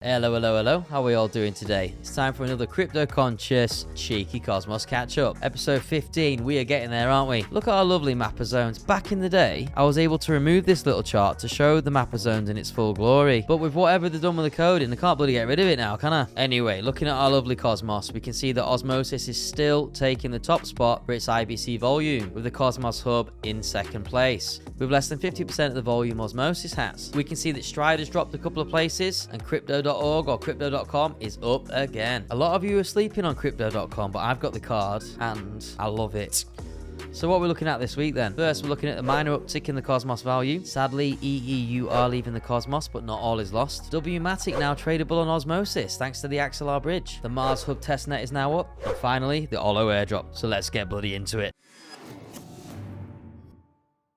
Hello, hello, hello. How are we all doing today? It's time for another crypto conscious cheeky Cosmos catch up. Episode 15. We are getting there, aren't we? Look at our lovely mapper zones. Back in the day, I was able to remove this little chart to show the mapper zones in its full glory. But with whatever they've done with the coding, I can't bloody get rid of it now, can I? Anyway, looking at our lovely Cosmos, we can see that Osmosis is still taking the top spot for its IBC volume, with the Cosmos Hub in second place, with less than 50% of the volume Osmosis has. We can see that Stride has dropped a couple of places, and Crypto.org or Crypto.com is up again. A lot of you are sleeping on Crypto.com, but I've got the card and I love it. So what we're looking at this week then? First, we're looking at the minor uptick in the Cosmos value. Sadly, EEUR are leaving the Cosmos, but not all is lost. wMATIC now tradable on Osmosis, thanks to the Axelar bridge. The Mars Hub testnet is now up. And finally, the OLLO Airdrop. So let's get bloody into it.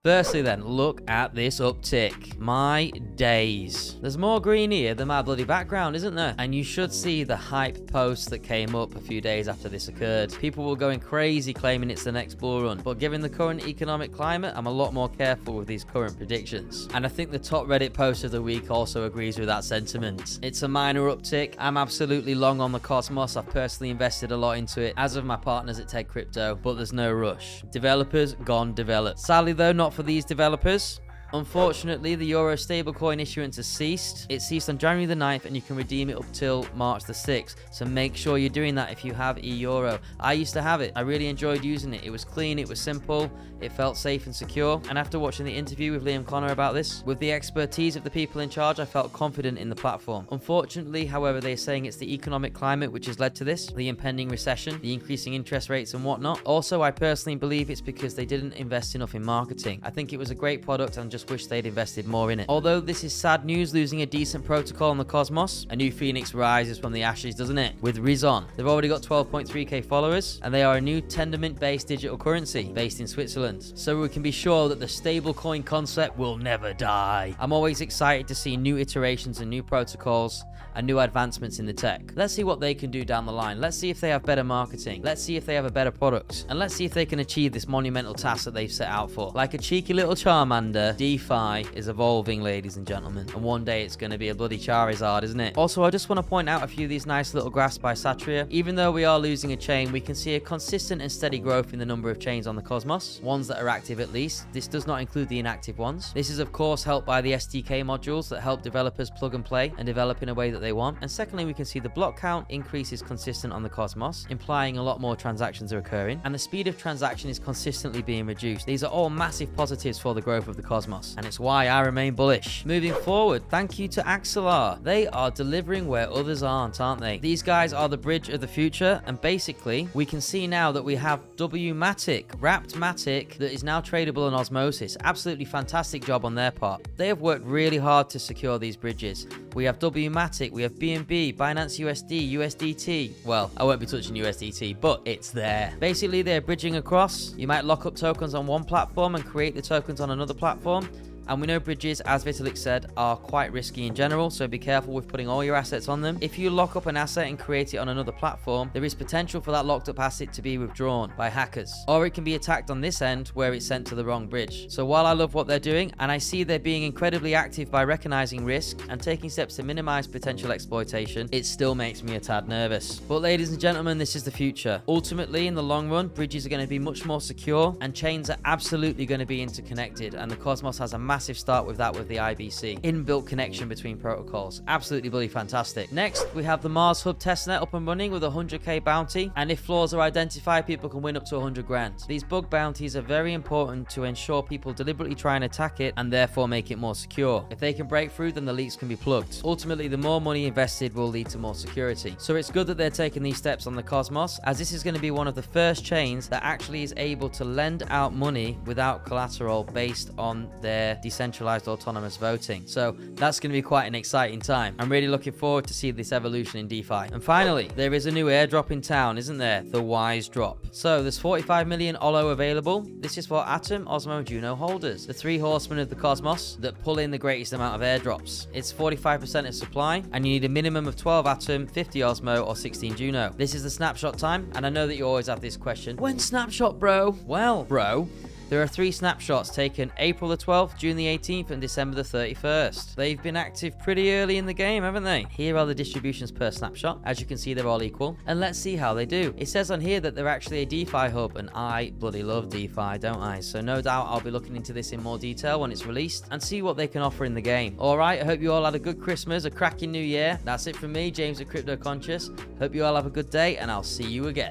Firstly then, look at this uptick. My days. There's more green here than my bloody background, isn't there? And you should see the hype post that came up a few days after this occurred. People were going crazy claiming it's the next bull run. But given the current economic climate, I'm a lot more careful with these current predictions. And I think the top Reddit post of the week also agrees with that sentiment. It's a minor uptick. I'm absolutely long on the Cosmos. I've personally invested a lot into it, as have my partners at Tedcrypto, but there's no rush. Developers gone developed. Sadly though, not for these developers. Unfortunately, the Euro stablecoin issuance has ceased. It ceased on January the 9th and you can redeem it up till March the 6th. So make sure you're doing that if you have EEUR. I used to have it. I really enjoyed using it. It was clean, it was simple, it felt safe and secure. And after watching the interview with Liam Connor about this, with the expertise of the people in charge, I felt confident in the platform. Unfortunately, however, they're saying it's the economic climate which has led to this, the impending recession, the increasing interest rates and whatnot. Also, I personally believe it's because they didn't invest enough in marketing. I think it was a great product and just wish they'd invested more in it. Although this is sad news, losing a decent protocol on the Cosmos, a new phoenix rises from the ashes, doesn't it? With RIZON, they've already got 12.3k followers, and they are a new Tendermint-based digital currency based in Switzerland. So we can be sure that the stablecoin concept will never die. I'm always excited to see new iterations and new protocols and new advancements in the tech. Let's see what they can do down the line. Let's see if they have better marketing. Let's see if they have a better product. And let's see if they can achieve this monumental task that they've set out for. Like a cheeky little Charmander, DeFi is evolving, ladies and gentlemen. And one day it's going to be a bloody Charizard, isn't it? Also, I just want to point out a few of these nice little graphs by Satria. Even though we are losing a chain, we can see a consistent and steady growth in the number of chains on the Cosmos. Ones that are active at least. This does not include the inactive ones. This is of course helped by the SDK modules that help developers plug and play and develop in a way that they want. And secondly, we can see the block count increase is consistent on the Cosmos, implying a lot more transactions are occurring, and the speed of transaction is consistently being reduced. These are all massive positives for the growth of the Cosmos, and it's why I remain bullish. Moving forward, thank you to Axelar. They are delivering where others aren't they? These guys are the bridge of the future, and basically we can see now that we have wMATIC, wrapped Matic, that is now tradable on Osmosis. Absolutely fantastic job on their part. They have worked really hard to secure these bridges. We have wMATIC, we have BNB, Binance USD, USDT. Well, I won't be touching USDT, but it's there. Basically, they're bridging across. You might lock up tokens on one platform and create the tokens on another platform. And we know bridges, as Vitalik said, are quite risky in general, so be careful with putting all your assets on them. If you lock up an asset and create it on another platform, there is potential for that locked up asset to be withdrawn by hackers, or it can be attacked on this end where it's sent to the wrong bridge. So while I love what they're doing, and I see they're being incredibly active by recognizing risk and taking steps to minimize potential exploitation, it still makes me a tad nervous. But ladies and gentlemen, this is the future. Ultimately, in the long run, bridges are going to be much more secure, and chains are absolutely going to be interconnected, and the Cosmos has a massive start with that with the IBC. Inbuilt connection between protocols. Absolutely bloody fantastic. Next, we have the Mars Hub testnet up and running with a 100k bounty, and if flaws are identified, people can win up to 100 grand. These bug bounties are very important to ensure people deliberately try and attack it and therefore make it more secure. If they can break through, then the leaks can be plugged. Ultimately, the more money invested will lead to more security. So it's good that they're taking these steps on the Cosmos, as this is going to be one of the first chains that actually is able to lend out money without collateral based on their decentralized autonomous voting. So that's going to be quite an exciting time. I'm really looking forward to see this evolution in DeFi. And finally, there is a new airdrop in town, isn't there? The Wise Drop. So there's 45 million OLLO available. This is for Atom, Osmo, and Juno holders, the three horsemen of the Cosmos that pull in the greatest amount of airdrops. It's 45% of supply, and you need a minimum of 12 Atom, 50 Osmo, or 16 Juno. This is the snapshot time, and I know that you always have this question: when snapshot, bro? Well, bro, There are 3 snapshots taken April the 12th, June the 18th, and December the 31st. They've been active pretty early in the game, haven't they? Here are the distributions per snapshot. As you can see, they're all equal. And let's see how they do. It says on here that they're actually a DeFi hub, and I bloody love DeFi, don't I? So no doubt I'll be looking into this in more detail when it's released and see what they can offer in the game. Alright, I hope you all had a good Christmas, a cracking new year. That's it from me, James at Cryptoconsh. Hope you all have a good day, and I'll see you again.